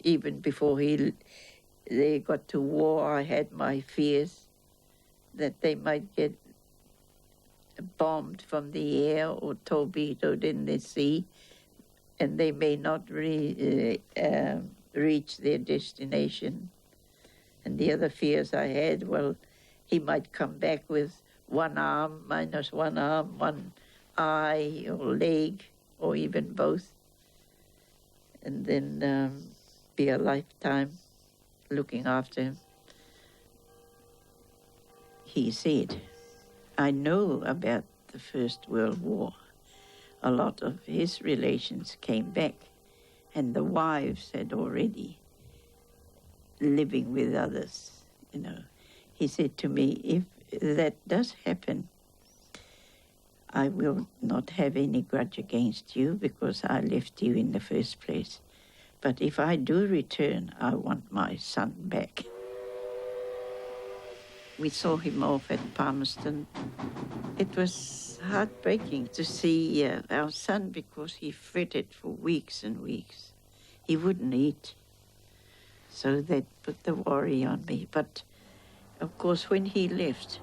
even before they got to war, I had my fears that they might get bombed from the air or torpedoed in the sea, and they may not reach their destination. And the other fears I had, well, he might come back with one arm, minus one arm, one eye or leg, or even both, and then be a lifetime looking after him. He said, I know about the First World War. A lot of his relations came back, and the wives had already living with others, you know. He said to me, if that does happen, I will not have any grudge against you because I left you in the first place. But if I do return, I want my son back. We saw him off at Palmerston. It was heartbreaking to see our son because he fretted for weeks and weeks. He wouldn't eat. So that put the worry on me. But, of course, when he left,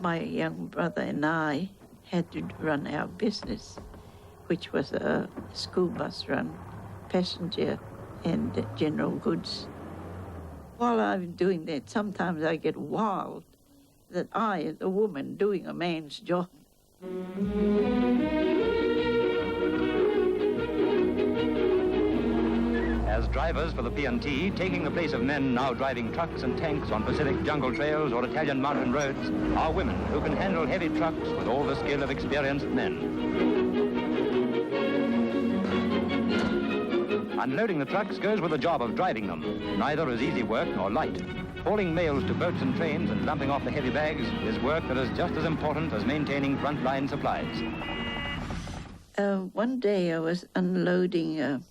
my young brother and I had to run our business, which was a school bus run, passenger and general goods. While I'm doing that, sometimes I get wild that I, as a woman, doing a man's job. As drivers for the P&T, taking the place of men now driving trucks and tanks on Pacific jungle trails or Italian mountain roads, are women who can handle heavy trucks with all the skill of experienced men. Unloading the trucks goes with the job of driving them. Neither is easy work nor light. Hauling mails to boats and trains and lumping off the heavy bags is work that is just as important as maintaining frontline supplies. One day I was unloading a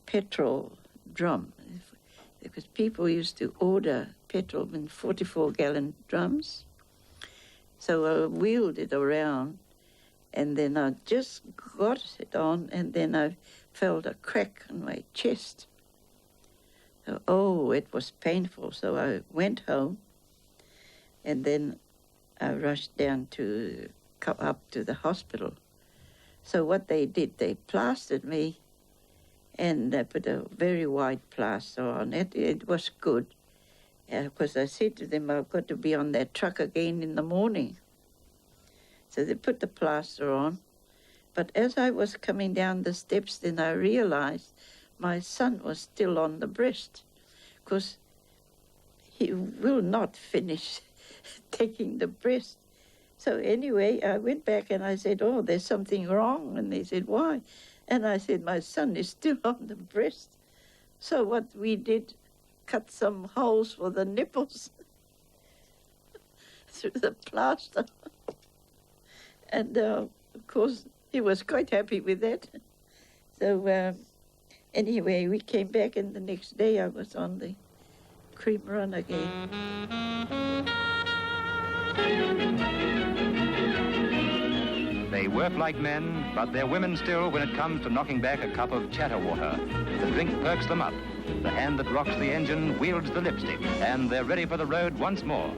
petrol drum, because people used to order petrol in 44-gallon drums. So I wheeled it around, and then I just got it on, and then I felt a crack on my chest. So, it was painful, so I went home, and then I rushed down to come up to the hospital. So what they did, they plastered me, and they put a very white plaster on it. It was good, because I said to them, I've got to be on that truck again in the morning. So they put the plaster on. But as I was coming down the steps, then I realized my son was still on the breast, because he will not finish taking the breast. So anyway, I went back and I said, there's something wrong. And they said, why? And I said, my son is still on the breast. So what we did, cut some holes for the nipples through the plaster. And of course, he was quite happy with that. So anyway, we came back, and the next day I was on the cream run again. They work like men, but they're women still when it comes to knocking back a cup of chatter water. The drink perks them up. The hand that rocks the engine wields the lipstick, and they're ready for the road once more.